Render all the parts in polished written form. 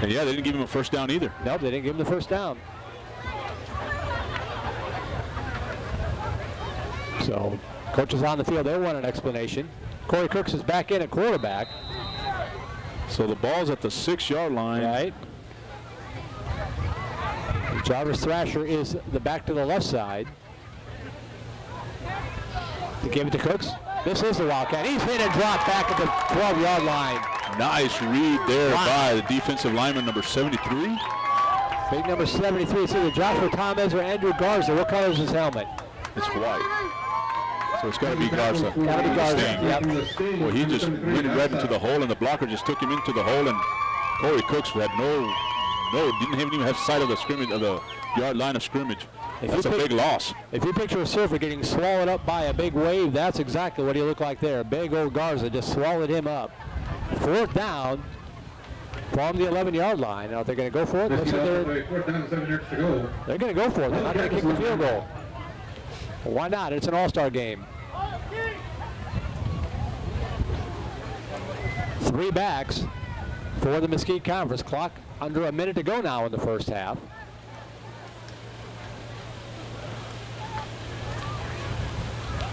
And yeah, they didn't give him a first down either. Nope, they didn't give him the first down. So, coach is on the field. They want an explanation. Corey Cooks is back in at quarterback. So the ball's at the 6-yard line. Right. And Jarvis Thrasher is the back to the left side. They give it to Cooks. This is the Wildcat. He's hit and dropped back at the 12-yard line. Nice read there by the defensive lineman, number 73. Big number 73. It's either Joshua Thomas or Andrew Garza. What color is his helmet? It's white. So it's got to be Garza. Got to be Garza. Yep. Well, he just went right into the hole, and the blocker just took him into the hole, and Corey Cooks had didn't even have sight of the scrimmage, of the yard line of scrimmage. That's a big loss. If you picture a surfer getting swallowed up by a big wave, that's exactly what he looked like there. Big old Garza just swallowed him up. 4th down from the 11-yard line. Now, if they're going to go for it, looks like they're going to go for it. They're not going to kick the field goal. Well, why not? It's an all-star game. 3 backs for the Mesquite Conference. Clock under a minute to go now in the first half.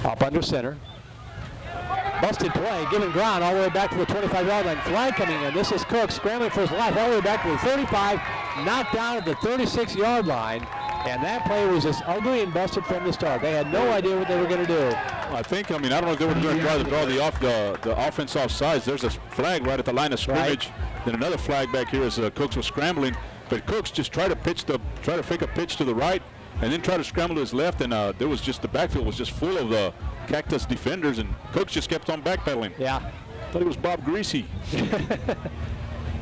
Up under center. Busted play, given ground all the way back to the 25-yard line. Flag coming in. This is Cook scrambling for his life all the way back to the 35. Knocked down at the 36-yard line. And that play was just ugly and busted from the start. They had no idea what they were going to do. I don't know if they were going to try to draw the offense off sides. There's a flag right at the line of scrimmage. Right. Then another flag back here as Cooks was scrambling. But Cooks just tried to fake a pitch to the right and then try to scramble to his left. And there was just, the backfield was just full of the Cactus defenders, and Cooks just kept on backpedaling. Yeah. Thought he was Bob Greasy.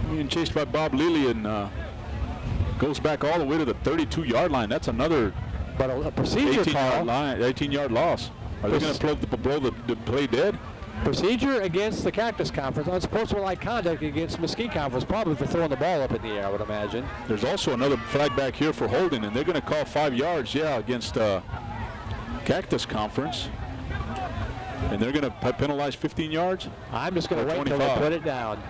Being chased by Bob Lilly, and goes back all the way to the 32-yard line. That's another a procedure 18-yard loss. Are they going to blow the play dead? Procedure against the Cactus Conference, unsportsmanlike conduct against Mesquite Conference, probably for throwing the ball up in the air, I would imagine. There's also another flag back here for holding, and they're going to call 5 yards, against Cactus Conference. And they're going to penalize 15 yards? I'm just going to wait until they put it down.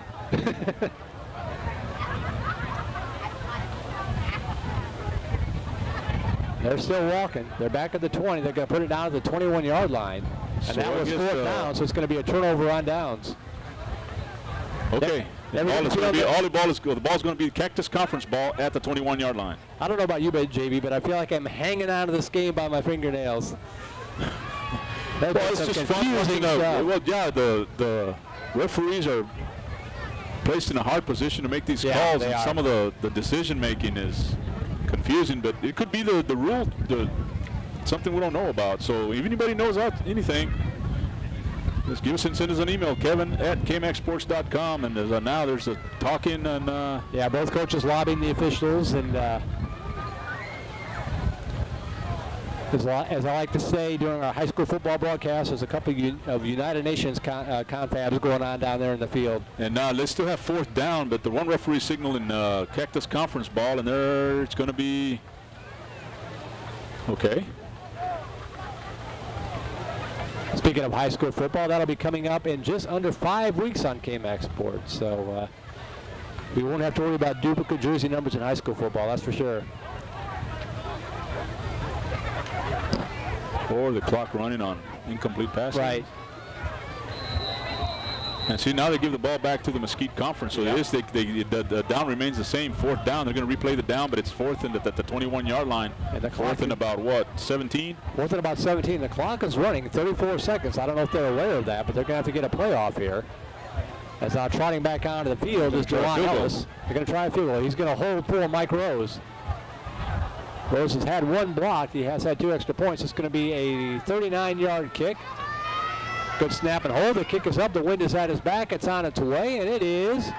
They're still walking. They're back at the 20. They're going to put it down at the 21-yard line. And that was 4th down, so it's going to be a turnover on downs. Okay. The ball's going to be Cactus Conference ball at the 21-yard line. I don't know about you, JB, but I feel like I'm hanging out of this game by my fingernails. Well, it's just confusing stuff. Well, yeah, the referees are placed in a hard position to make these calls, and some of the decision making is confusing, but it could be the rule, something we don't know about. So if anybody knows anything, just give us and send us an email, kevin@kmaxsports.com. And now there's a talking, and both coaches lobbying the officials, and as I like to say during our high school football broadcast, there's a couple of United Nations confabs going on down there in the field. And now they still have 4th down, but the one referee signaling Cactus Conference ball, and there it's going to be okay. Speaking of high school football, that'll be coming up in just under 5 weeks on KMAX Sports. So we won't have to worry about duplicate jersey numbers in high school football, that's for sure. Or the clock running on incomplete passing. Right. And see, now they give the ball back to the Mesquite Conference. So the down remains the same. 4th down. They're going to replay the down, but it's 4th and at the 21-yard line. And the 4th and about what, 17? 4th and about 17. The clock is running 34 seconds. I don't know if they're aware of that, but they're going to have to get a playoff here. As now trotting back onto the field is Delon Ellis. They're going to try a field goal. He's going to hold poor Mike Rose. Rose has had 1 block. He has had 2 extra points. It's going to be a 39-yard kick. Good snap and hold. The kick is up. The wind is at his back. It's on its way, and it is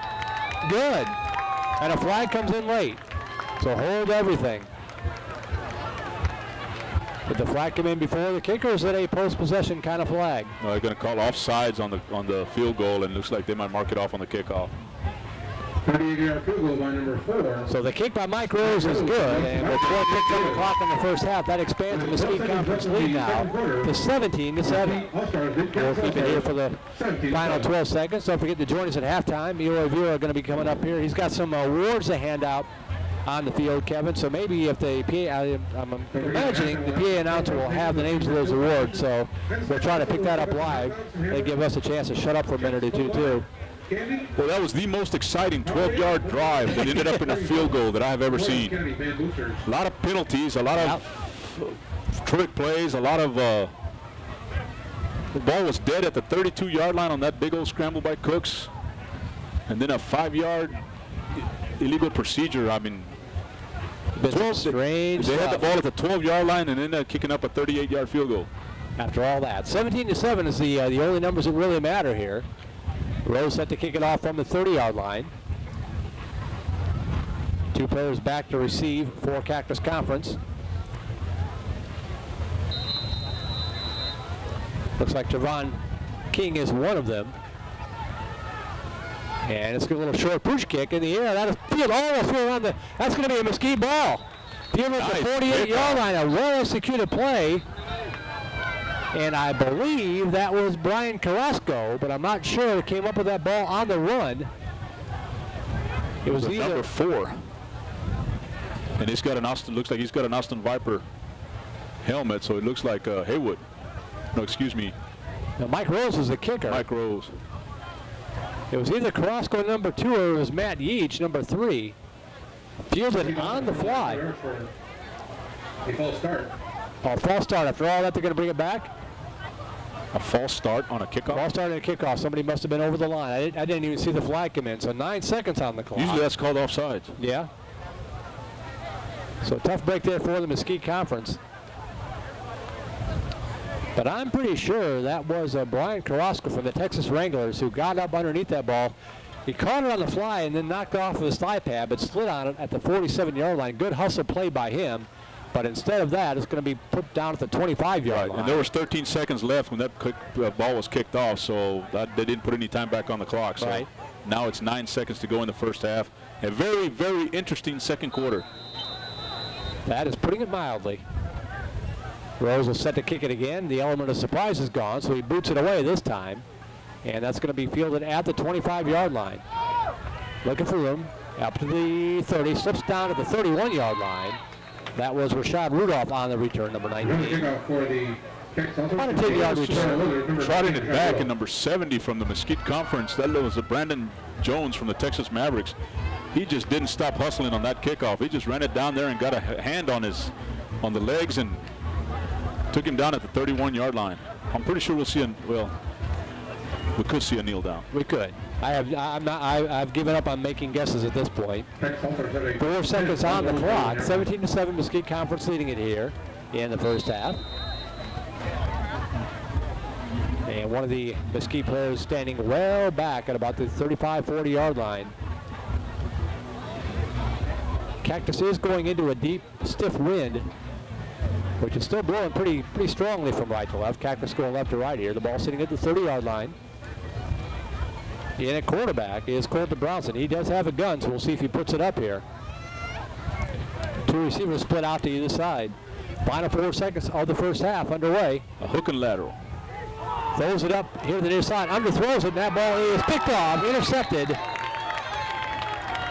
good. And a flag comes in late. So hold everything. Did the flag come in before the kick, or is it a post-possession kind of flag? No, they're going to call offsides on the field goal, and it looks like they might mark it off on the kickoff. 38-yard field goal by number 4. So the kick by Mike Rose is good, and with 12 ticks on the clock in the first half, that expands the Mesquite Conference lead now to 17-7. We'll keep it here for the final 12 seconds. Don't forget to join us at halftime. Eloy Vera are going to be coming up here. He's got some awards to hand out on the field, Kevin. So maybe if the PA, I'm imagining the PA announcer will have the names of those awards. So we'll try to pick that up live. They give us a chance to shut up for a minute or two, too. Well, that was the most exciting 12-yard drive that ended up in a field goal that I have ever seen. A lot of penalties, a lot of trick plays, a lot of the ball was dead at the 32-yard line on that big old scramble by Cooks, and then a 5-yard illegal procedure. I mean, strange. They had the ball at the 12-yard line and ended up kicking up a 38-yard field goal. After all that, 17-7 is the only numbers that really matter here. Rose set to kick it off from the 30-yard line. Two players back to receive for Cactus Conference. Looks like Javon King is one of them. And it's a little short push kick in the air. That is field almost around the. That's going to be a Mesquite ball. Field at the 48-yard line. A well-executed play. And I believe that was Brian Carrasco, but I'm not sure it came up with that ball on the run. It was either number 4. And he's got an Austin, looks like he's got an Austin Viper helmet, so it looks like Haywood. No, excuse me. Now Mike Rose was the kicker. Mike Rose. It was either Carrasco number 2 or it was Matt Yeach number 3. Fielded on the fly. A false start. Oh, false start. After all that, they're going to bring it back? A false start on a kickoff? False start on a kickoff. Somebody must have been over the line. I didn't even see the flag come in. So 9 seconds on the clock. Usually that's called offsides. Yeah. So tough break there for the Mesquite Conference. But I'm pretty sure that was Brian Carrasco from the Texas Wranglers who got up underneath that ball. He caught it on the fly and then knocked off of his thigh pad, but slid on it at the 47-yard line. Good hustle play by him. But instead of that, it's going to be put down at the 25-yard line. And there was 13 seconds left when that ball was kicked off, so they didn't put any time back on the clock. So now it's 9 seconds to go in the first half. A very, very interesting second quarter. That is putting it mildly. Rose is set to kick it again. The element of surprise is gone, so he boots it away this time. And that's going to be fielded at the 25-yard line. Looking for room. Up to the 30. Slips down to the 31-yard line. That was Rashad Rudolph on the return, number 19. About a 10-yard return. Trotting it back in number 70 from the Mesquite Conference. That was Brandon Jones from the Texas Mavericks. He just didn't stop hustling on that kickoff. He just ran it down there and got a hand on the legs and took him down at the 31-yard line. I'm pretty sure we'll see we could see a kneel down. We could. I've given up on making guesses at this point. 4 seconds on the clock. 17-7 Mesquite Conference leading it here in the first half. And one of the Mesquite players standing well back at about the 35-40-yard line. Cactus is going into a deep, stiff wind, which is still blowing pretty strongly from right to left. Cactus going left to right here. The ball sitting at the 30-yard line. And at quarterback is Colton Brownson. He does have a gun, so we'll see if he puts it up here. Two receivers split out to either side. Final 4 seconds of the first half underway. A hook and lateral. Throws it up here to the near side. Underthrows it, and that ball is picked off, intercepted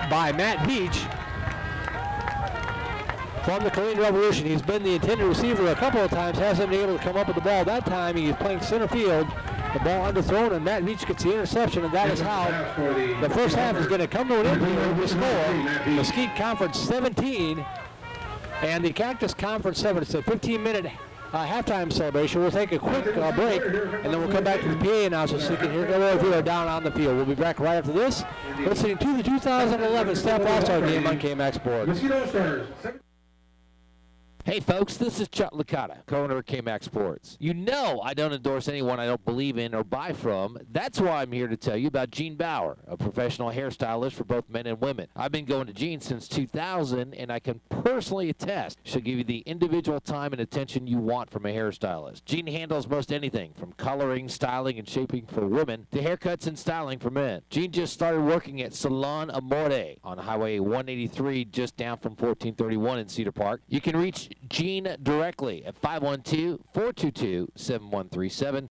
by Matt Beach from the Korean Revolution. He's been the intended receiver a couple of times, hasn't been able to come up with the ball. That time he's playing center field. The ball underthrown, and Matt Beach gets the interception, and that is how the first half is going to come to an end here with the score. Mesquite Conference 17 and the Cactus Conference 7. It's a 15-minute halftime celebration. We'll take a quick break, and then we'll come back to the PA announcers so you can hear Eloy Vera down on the field. We'll be back right after this, listening to the 2011 Staf All Star game on KMAX Sports. Hey folks, this is Chuck Licata, co-owner of K-Max Sports. You know I don't endorse anyone I don't believe in or buy from. That's why I'm here to tell you about Jean Bauer, a professional hairstylist for both men and women. I've been going to Jean since 2000, and I can personally attest she'll give you the individual time and attention you want from a hairstylist. Jean handles most anything from coloring, styling, and shaping for women to haircuts and styling for men. Jean just started working at Salon Amore on Highway 183 just down from 1431 in Cedar Park. You can reach Jean directly at 512-422-7137.